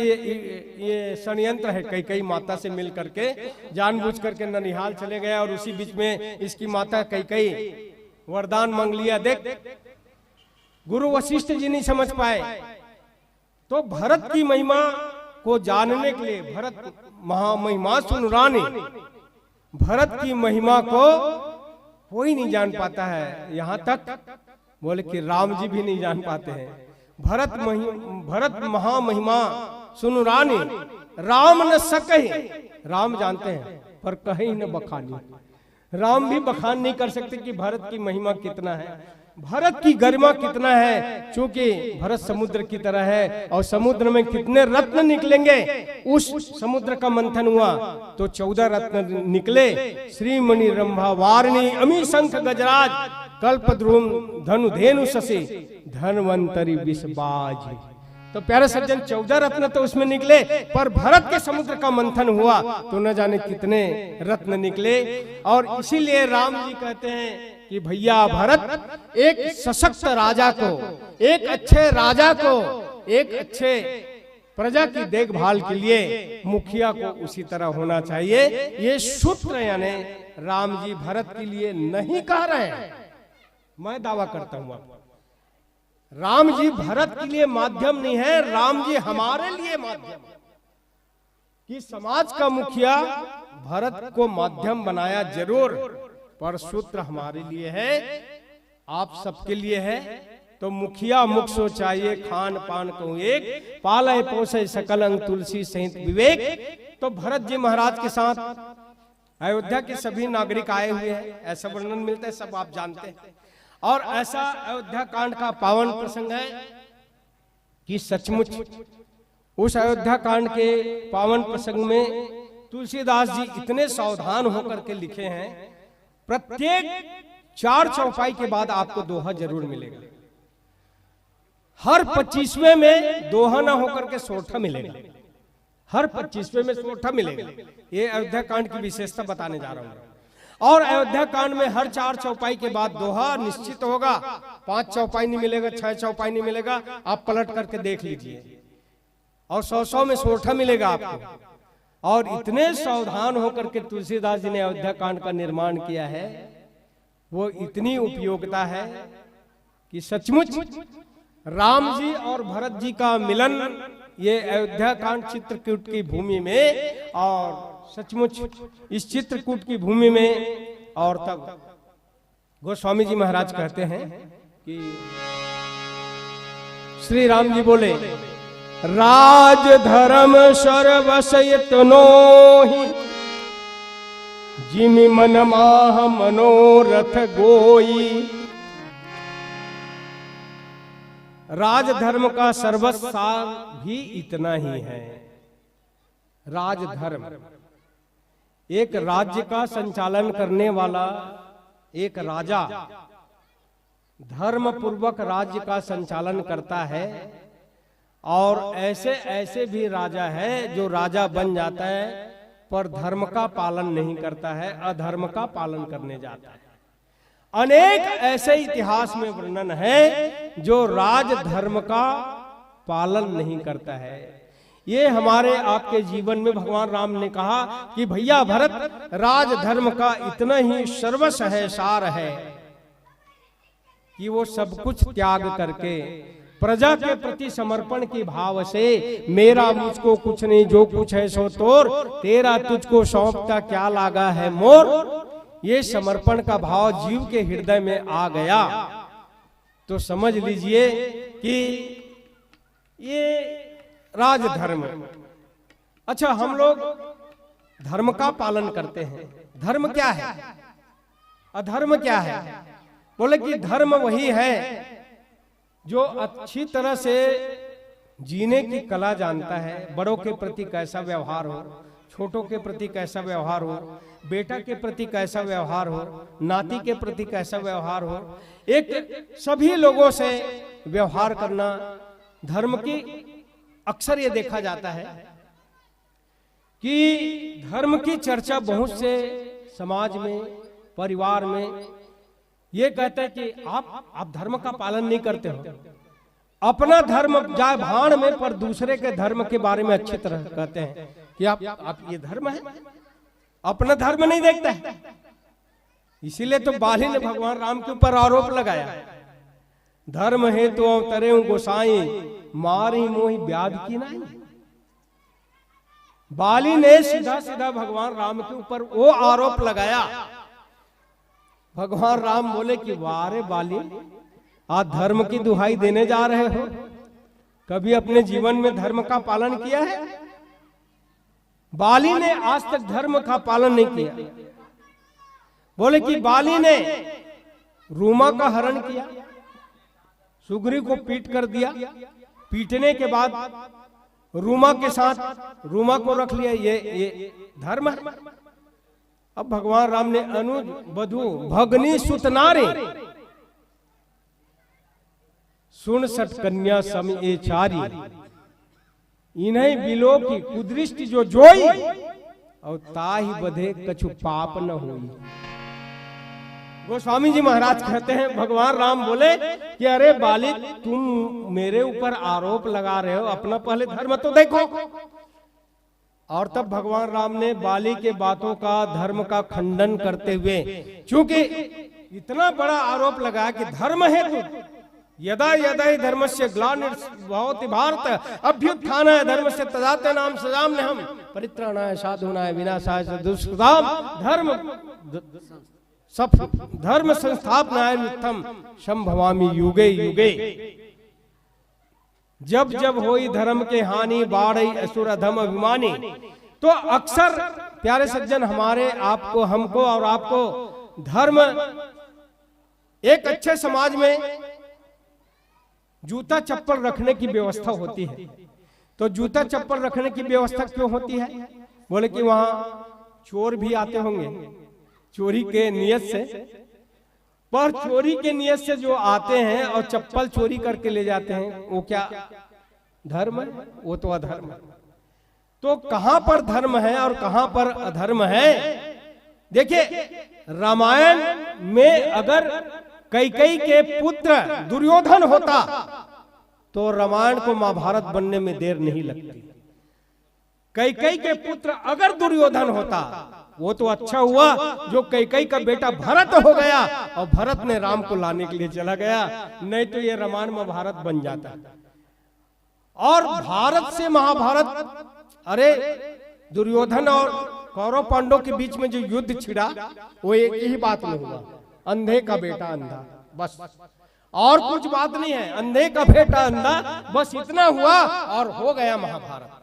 ये षड्यंत्र है। कई माता से मिल करके जानबूझ करके ननिहाल चले गए और उसी बीच में इसकी माता कई वरदान मांग लिया। देख, गुरु वशिष्ठ जी नहीं समझ पाए। तो भरत की महिमा को जानने के लिए, भरत महामहिमा सुनुरानी, भरत की महिमा को कोई नहीं जान पाता है। यहां तक बोले कि राम जी भी नहीं जान पाते हैं। भरत महामहिमा सुनुरानी राम न सकहि, राम जानते हैं पर कहीं न बखानी। राम भी बखान नहीं कर सकते कि भरत की महिमा कितना है, भरत की गरिमा कितना है। चूंकि भरत समुद्र की तरह है और समुद्र में कितने रत्न निकलेंगे। उस समुद्र का मंथन हुआ तो 14 रत्न निकले। श्रीमणि रंभा वारिणी अमी शंख गजराज कल्पद्रुम धनु धेनु शशि धनवंतरी विषबाज। तो प्यारे सज्जन, 14 रत्न तो उसमें निकले, पर भरत के समुद्र का मंथन हुआ तो न जाने कितने रत्न निकले। और इसीलिए राम जी कहते हैं कि भैया भरत एक सशक्त राजा को, एक अच्छे राजा को, एक अच्छे प्रजा की देखभाल के लिए मुखिया को उसी तरह होना चाहिए। ये सूत्र यानी राम जी भरत के लिए नहीं कह रहे हैं, मैं दावा करता हूं। राम जी भरत के लिए माध्यम नहीं है, राम जी हमारे लिए माध्यम है। कि समाज का मुखिया भरत को माध्यम बनाया जरूर, पर सूत्र हमारे लिए है, आप सबके लिए है। तो मुखिया मुख सो चाहिए, खान पान को एक, पाले पोसे सकल अंग तुलसी सहित विवेक। तो भरत जी महाराज के साथ अयोध्या के सभी नागरिक आए हुए हैं, ऐसा वर्णन मिलता है, सब आप जानते हैं। और ऐसा अयोध्या कांड का पावन प्रसंग है कि सचमुच उस अयोध्या कांड के पावन प्रसंग में तुलसीदास जी इतने सावधान होकर के लिखे हैं। प्रत्येक 4 चौपाई के बाद आपको दोहा जरूर मिलेगा। हर 25वें में दोहा ना होकर के सोठा मिलेगा, हर 25वें में सोठा मिलेगा। ये अयोध्या कांड की विशेषता बताने जा रहा हूं। और अयोध्या कांड में हर 4 चौपाई के बाद दोहा निश्चित होगा। 5 चौपाई नहीं मिलेगा, 6 चौपाई नहीं मिलेगा, आप पलट करके देख लीजिए। और 100 में सोठा मिलेगा आपको। और इतने सावधान होकर के तुलसीदास जी ने अयोध्या कांड का निर्माण किया है, वो इतनी उपयोगिता है कि सचमुच राम जी और भरत जी का मिलन ये अयोध्या कांड चित्रकूट की भूमि में, और सचमुच इस चित्रकूट की भूमि में। और तब गोस्वामी जी महाराज कहते हैं कि श्री राम जी बोले, राज धर्म सर्वसयतनो ही जिमि मन माह मनोरथ गोई। राजधर्म का सर्वस्व सार भी इतना ही है। राजधर्म, एक राज्य का संचालन करने वाला एक राजा धर्म पूर्वक राज्य का संचालन करता है, और ऐसे ऐसे भी राजा है जो राजा बन जाता है पर धर्म का पालन नहीं करता है, अधर्म का पालन करने जाता है। अनेक ऐसे इतिहास में वर्णन है जो राजधर्म का पालन नहीं करता है। ये हमारे आपके जीवन में भगवान राम ने कहा कि भैया भरत, राजधर्म का इतना ही सर्वस्व है, सार है कि वो सब कुछ त्याग करके प्रजा के प्रति समर्पण के भाव से, मेरा मुझको कुछ नहीं, जो कुछ है सो तोर, तेरा तुझको सौंपता क्या लागा है मोर, ये समर्पण का भाव जीव के हृदय में आ गया तो समझ लीजिए कि ये राजधर्म। अच्छा, हम लोग धर्म का पालन करते हैं। धर्म क्या है, अधर्म क्या है? बोले कि धर्म वही है जो अच्छी तरह से जीने की कला जानता है, बड़ों के प्रति कैसा व्यवहार हो, छोटों के प्रति कैसा व्यवहार हो, बेटा के प्रति कैसा व्यवहार हो, नाती के प्रति कैसा व्यवहार हो, एक सभी लोगों से व्यवहार करना। धर्म की अक्सर ये देखा जाता है कि धर्म की चर्चा बहुत से समाज में, परिवार में ये कहते हैं कि आप धर्म का पालन नहीं करते हो। अपना धर्म जाए भाड़ में, पर दूसरे के धर्म के बारे में अच्छी तरह कहते हैं कि आप ये धर्म है, अपना धर्म नहीं देखता है। इसीलिए तो बाली ने भगवान राम के ऊपर आरोप लगाया, धर्म है तो अवतरे गोसाई, मारी मोही ब्याद की नहीं। बाली ने सीधा सीधा भगवान राम के ऊपर वो आरोप लगाया। भगवान राम बोले कि वारे बाली, आज धर्म की दुहाई देने जा रहे हो, कभी अपने जीवन में धर्म का पालन किया है? बाली ने आज तक धर्म का पालन नहीं किया। बोले कि बाली ने रूमा का हरण किया, सुग्रीव को पीट कर दिया, पीटने के बाद रूमा के साथ रूमा को रख लिया, ये धर्म है? अब भगवान राम ने अनुज बधु भगनी सुतनारे सुन सट कन्या सम ए चारी, इन्हीं बिलो की कुदृष्टि जो जोई, और ताही बधे कछु पाप न होई। गोस्वामी जी महाराज कहते हैं, भगवान राम बोले कि अरे बाली, तुम मेरे ऊपर आरोप लगा रहे हो, अपना पहले धर्म तो देखो। और तब भगवान राम ने बाली के बातों का, धर्म का खंडन करते हुए, क्योंकि इतना बड़ा आरोप लगाया कि धर्म है तो यदा यदा ही धर्मस्य ग्लानिर्भवति भारत अभ्युत्थानाय धर्मस्य तदात्मनाम सजाम्यहम् परित्राणाय साधूनाय विनाशाय च दुष्कृताम् धर्म संस्थापनाय नित्यं संभवामि युगे युगे। जब जब होई धर्म के हानि, बाढ़ई असुर अधम अभिमानी। तो अक्सर प्यारे सज्जन, हमारे आपको, हमको और आपको धर्म, एक अच्छे समाज में जूता चप्पल रखने की व्यवस्था होती है। तो जूता चप्पल रखने की व्यवस्था क्यों होती है? बोले कि वहां चोर भी आते होंगे चोरी के नियत से, पर चोरी के नियत से जो आते हैं और चप्पल चोरी करके ले जाते हैं, वो क्या धर्म है? वो तो अधर्म है। तो कहां पर धर्म है और कहां पर अधर्म है? देखिए, रामायण में अगर कैकेयी के पुत्र दुर्योधन होता तो रामायण को महाभारत बनने में देर नहीं लगती। कैकेयी के पुत्र अगर दुर्योधन होता वो तो अच्छा हुआ जो कैकेयी का बेटा भरत हो गया और भरत ने राम को लाने के लिए चला गया, नहीं तो ये रामायण महाभारत बन जाता। और भारत से महाभारत, अरे दुर्योधन और कौरव पांडव के बीच में जो युद्ध छिड़ा वो एक ही बात में हुआ, अंधे का बेटा अंधा, बस और कुछ बात नहीं है। अंधे का बेटा अंधा, बस इतना हुआ और हो गया महाभारत।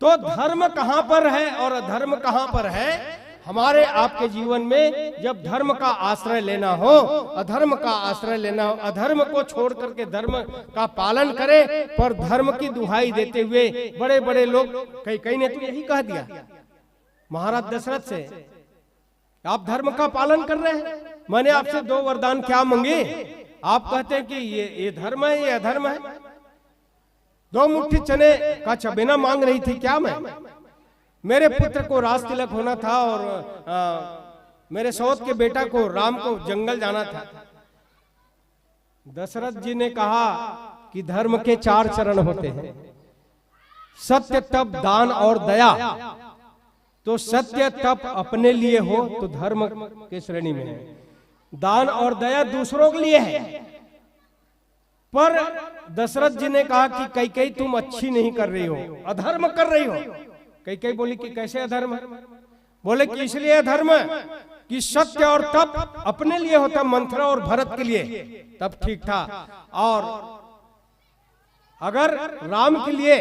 तो धर्म कहां पर है और अधर्म कहां पर है हमारे आपके जीवन में? जब धर्म का आश्रय लेना हो, अधर्म का आश्रय लेना हो, अधर्म को छोड़ करके धर्म का पालन करे, पर धर्म की दुहाई देते हुए बड़े बड़े लोग, कई ने तो यही कह दिया महाराज दशरथ से, आप धर्म का पालन कर रहे हैं, मैंने आपसे 2 वरदान क्या मांगे, आप कहते हैं कि ये धर्म है, ये अधर्म है। 2 मुट्ठी चने का चबेना मांग रही थी क्या मैं? मेरे पुत्र को राज तिलक होना था और मेरे सौत के बेटा को राम को जंगल जाना था। दशरथ जी ने कहा कि धर्म के 4 चरण होते हैं, सत्य, तप, दान और दया। तो सत्य तप अपने लिए हो तो धर्म के श्रेणी में है, दान और दया दूसरों के लिए है। पर दशरथ जी ने कहा कि कैकेयी तुम अच्छी नहीं कर रही हो, अधर्म कर रही हो। कैकेयी बोली कि कैसे अधर्म है? बोले कि इसलिए अधर्म है कि सत्य और तप अपने लिए होता, मंथरा और भरत के लिए तब ठीक था, और अगर राम के लिए,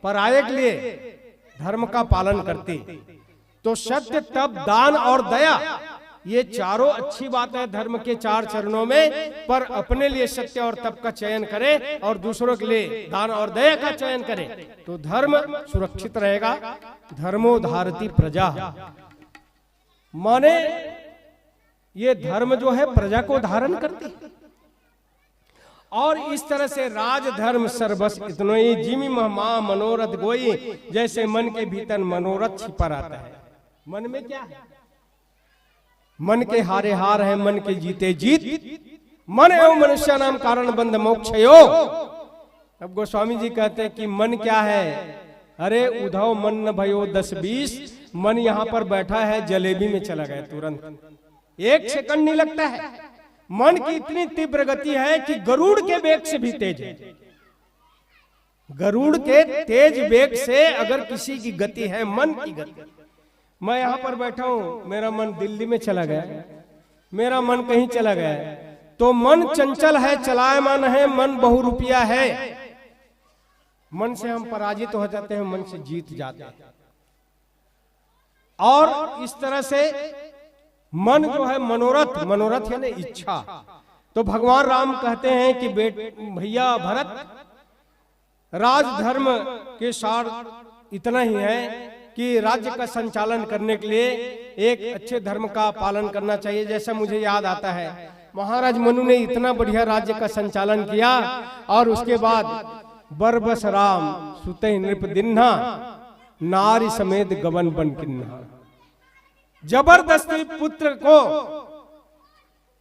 पराये के लिए धर्म का पालन करती तो सत्य, तप, दान और दया ये चारों अच्छी बात है धर्म के 4 चरणों में, पर अपने लिए सत्य और तप का चयन करे और दूसरों के लिए दान और दया का चयन करे तो धर्म सुरक्षित रहेगा। धर्मो धारती प्रजा, माने ये धर्म जो है प्रजा को धारण करती है। और इस तरह से राज धर्म सर्वस इतनोई जिमि महा मनोरथ गोई, जैसे मन के भीतर मनोरथ छिपा रहता है। मन में क्या है? मन के हारे हार है, मन के जीते जीत, मन एवं मनुष्य नाम कारण बंध मोक्षयो। अब गोस्वामी जी कहते हैं कि मन क्या है? अरे उधव मन न भयो 10-20, मन यहाँ पर बैठा है जलेबी में चला गया तुरंत, 1 सेकंड नहीं लगता है। मन की इतनी तीव्र गति है कि गरुड़ के वेग से भी तेज है। गरुड़ के तेज वेग से अगर किसी की गति है, मन की गति। मैं यहाँ पर बैठा हूं, मेरा मन दिल्ली में चला गया, मेरा मन कहीं चला गया, तो मन चंचल है, चलायमान है, मन बहुरूपिया है। मन से हम पराजित हो जाते हैं, मन से जीत जाते हैं। और इस तरह से मन जो है मनोरथ, मनोरथ यानी इच्छा। तो भगवान राम कहते हैं कि भैया भरत, राजधर्म के सार इतना ही है कि राज्य का संचालन करने के लिए एक अच्छे धर्म का पालन करना चाहिए। जैसा मुझे याद आता है, महाराज मनु ने इतना बढ़िया राज्य का संचालन किया और उसके बाद बरबस राम सुते नृप दिन्हा, नारी समेत गवन बन किन्हा। जबरदस्ती पुत्र को,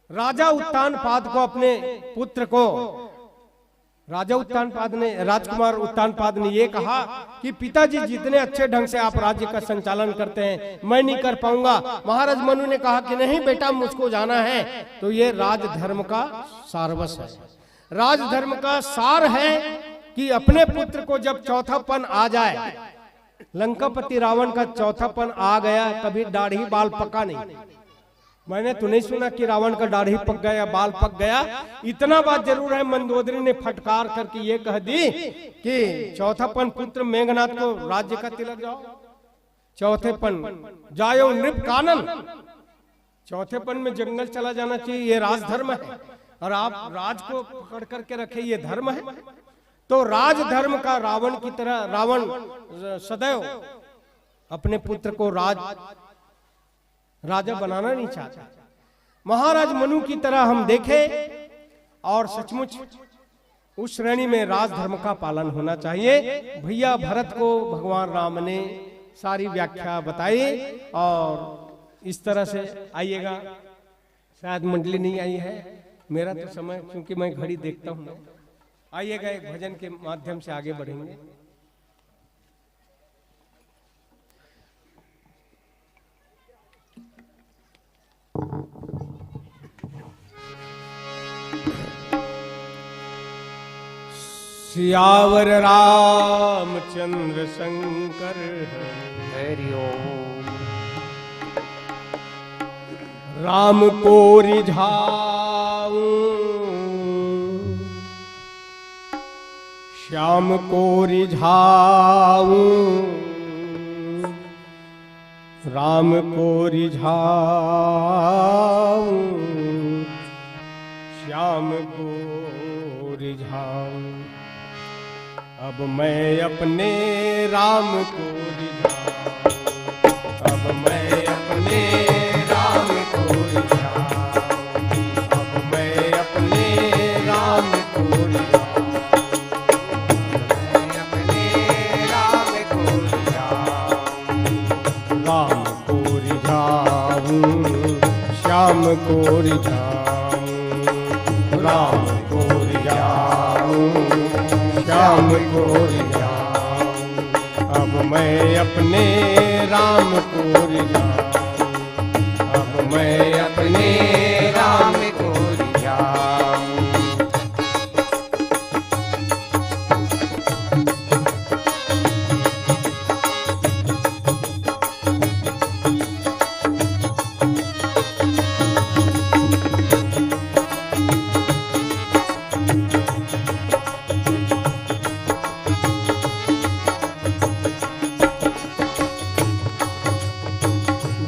राजा उत्तानपाद को, अपने पुत्र को, राजा उत्तानपाद ने, राजकुमार उत्तानपाद ने ये कहा कि पिताजी जितने अच्छे ढंग से आप राज्य का संचालन करते हैं मैं नहीं कर पाऊंगा। महाराज मनु ने कहा कि नहीं बेटा मुझको जाना है। तो ये राजधर्म का सारवस है। राजधर्म का सार है कि अपने पुत्र को जब चौथापन आ जाए, लंकापति रावण का चौथापन आ गया, कभी दाढ़ी बाल पका नहीं। मैंने तो नहीं सुना कि रावण का दाढ़ी पक गया या बाल पक गया। इतना बात जरूर है, मंदोदरी ने फटकार करके ये कह दी कि चौथापन पुत्र मेघनाथ को राज्य का तिलक जाओ, चौथेपन जायो नृप कानन, चौथेपन में जंगल चला जाना चाहिए, ये राजधर्म है। और आप राज को पकड़ करके रखे, ये धर्म है। तो राजधर्म का रावण की तरह, रावण सदैव अपने पुत्र को राजा बनाना नहीं चाहता। महाराज मनु की तरह हम देखें और सचमुच उस श्रेणी में राजधर्म का पालन होना चाहिए। भैया भरत को भगवान राम ने सारी व्याख्या बताई और इस तरह से आइएगा। शायद मंडली नहीं आई है, मेरा तो समय, क्योंकि मैं घड़ी देखता हूँ। आइएगा, एक भजन के माध्यम से आगे बढ़ेंगे। सियावर रामचंद्र शंकर हरि ओम। राम को रिझाऊं श्याम को रिझाऊं राम को रिझाऊं श्याम को रिझाऊं। अब मैं अपने राम को रिझाऊं अब मैं अपने राम को रिझाऊं अब मैं अपने राम को रिझाऊं राम को रिझाऊं श्याम को रिझाऊं राम को रिझाऊं श्याम को रिझाऊं। अब मैं अपने राम को रिझाऊं अब मैं अपने राम को रिझाऊं।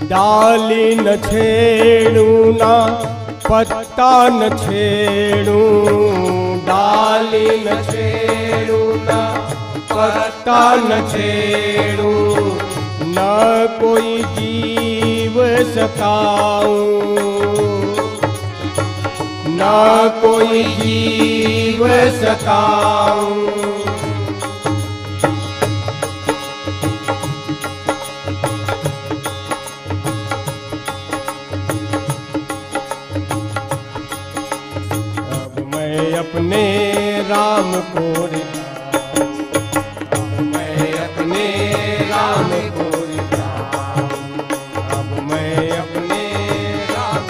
डाली न छेड़ू ना पत्ता न छेड़ू डाली न छेड़ू ना पत्ता न छेड़ू न कोई जीव सताऊं न कोई जीव सताऊं। अपने राम को रिझाऊं अब मैं अपने राम को रिझाऊं अब मैं अपने राम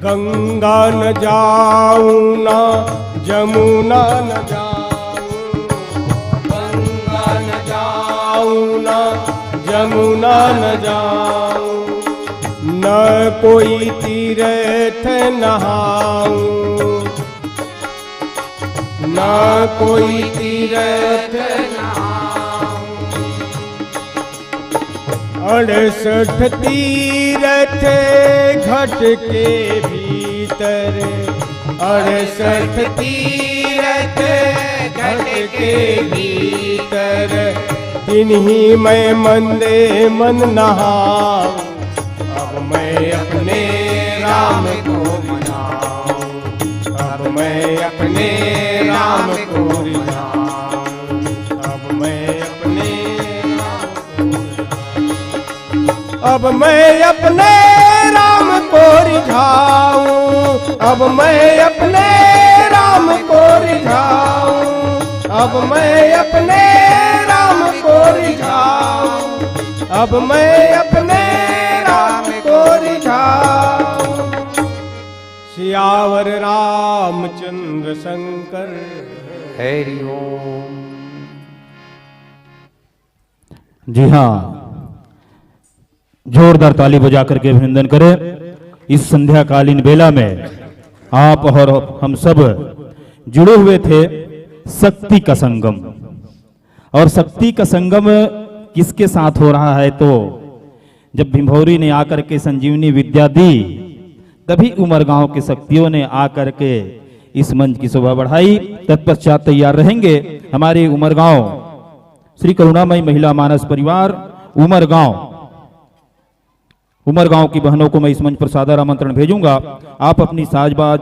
गंगा न जाऊं ना जमुना न जाऊं गंगा न जाऊं ना जमुना न जाऊं न कोई तीर्थ नहाऊं न कोई तीर्थ नहाऊं। 68 तीर्थ घट के भीतर 68 तीर्थ घट के भीतर तिन्हीं मैं मंदे मन नहाऊं अब मैं अपने राम को मनाऊं अब मैं अपने राम को रिझाऊं अब मैं अपने अब मैं अपने राम को रिझाऊं अब मैं अपने राम को रिझाऊं अब मैं अपने राम को रिझाऊं अब मैं अपने राम को रिझाऊं। सियावर रामचंद्र शंकर हरि ओम। जी हाँ, जोरदार ताली बजा करके अभिनंदन करें। इस संध्याकालीन बेला में आप और हम सब जुड़े हुए थे शक्ति का संगम। और शक्ति का संगम किसके साथ हो रहा है? तो जब भिंभौरी ने आकर के संजीवनी विद्या दी तभी उमरगांव के शक्तियों ने आकर के इस मंच की शोभा बढ़ाई। तत्पश्चात तैयार रहेंगे हमारे उमरगांव श्री करुणामयी महिला मानस परिवार उमरगांव की बहनों को मैं इस मंच पर सादर आमंत्रण भेजूंगा। आप अपनी साजबाज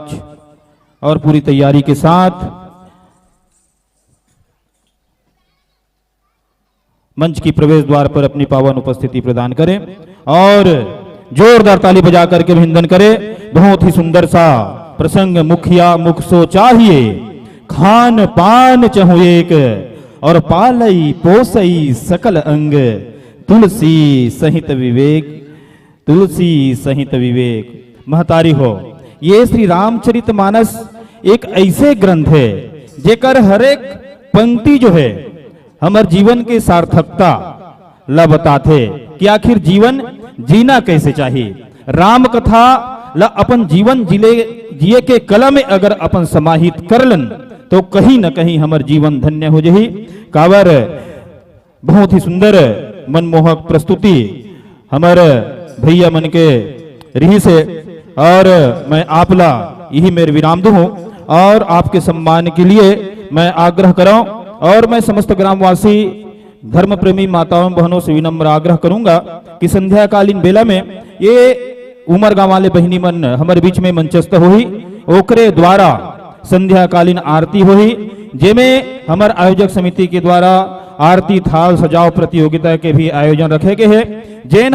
और पूरी तैयारी के साथ मंच की प्रवेश द्वार पर अपनी पावन उपस्थिति प्रदान करें। और जोरदार ताली बजा करके अभिनंदन करे। बहुत ही सुंदर सा प्रसंग, मुखिया मुख सो चाहिए, खान पान चहु एक, और पालई पोसई सकल अंग, तुलसी सहित विवेक, तुलसी सहित विवेक। महतारी हो, ये श्री रामचरितमानस एक ऐसे ग्रंथ है जेकर हरेक पंक्ति जो है हमार जीवन के सार्थकता ला बताथे कि आखिर जीवन जीना कैसे चाहिए। राम कथा ला अपन जीवन जिए के कला में अगर अपन समाहित करलन तो कहीं न कहीं हमार जीवन धन्य हो जाही। कावर बहुत ही सुंदर मनमोहक प्रस्तुति हमारे भैया मन के रही से, और मैं आपला यही मेरे विराम दूं और आपके सम्मान के लिए मैं आग्रह कराऊं, और मैं समस्त ग्रामवासी धर्म प्रेमी माताओं बहनों से विनम्र आग्रह करूंगा कि संध्याकालीन बेला में ये उमर गांव वाले बहनी मन हमारे बीच में मंचस्थ हुई, ओकरे द्वारा संध्याकालीन आरती हुई, जेमें हमारे आयोजक समिति के द्वारा आरती थाल सजाओ प्रतियोगिता के भी आयोजन रखे गए हैं। जैन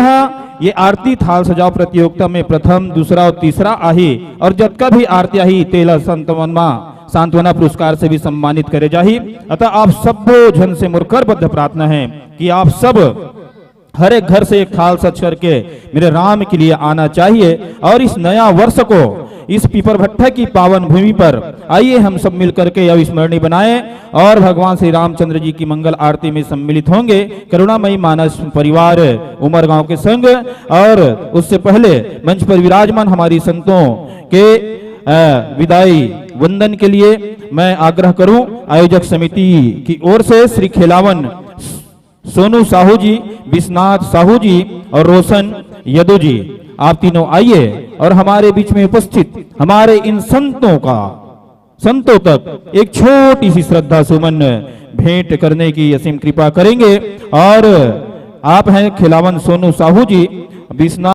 ये आरती थाल सजाओ प्रतियोगिता में प्रथम, दूसरा और तीसरा आही, और जब का भी आरती आई तेला सांत्वना पुरस्कार से भी सम्मानित करे जाही। अतः आप सब जन से मुरकरबद्ध प्रार्थना है कि आप सब हर एक घर से एक थाल सच करके मेरे राम के लिए आना चाहिए, और इस नया वर्ष को इस पीपर भट्टा की पावन भूमि पर आइए हम सब मिलकर के अविस्मरणीय बनाएं और भगवान श्री रामचंद्र जी की मंगल आरती में सम्मिलित होंगे करुणामयी मानस परिवार उमर गांव के संग। और उससे पहले मंच पर विराजमान हमारी संतों के विदाई वंदन के लिए मैं आग्रह करूं आयोजक समिति की ओर से श्री खेलावन सोनू साहू जी, विश्वनाथ साहू जी और रोशन यदु जी, आप तीनों आइए और हमारे बीच में उपस्थित हमारे इन संतों तक एक छोटी सी श्रद्धा सुमन भेंट करने की असीम कृपा करेंगे। और आप हैं खिलावन सोनू साहू जी, विश्वनाथ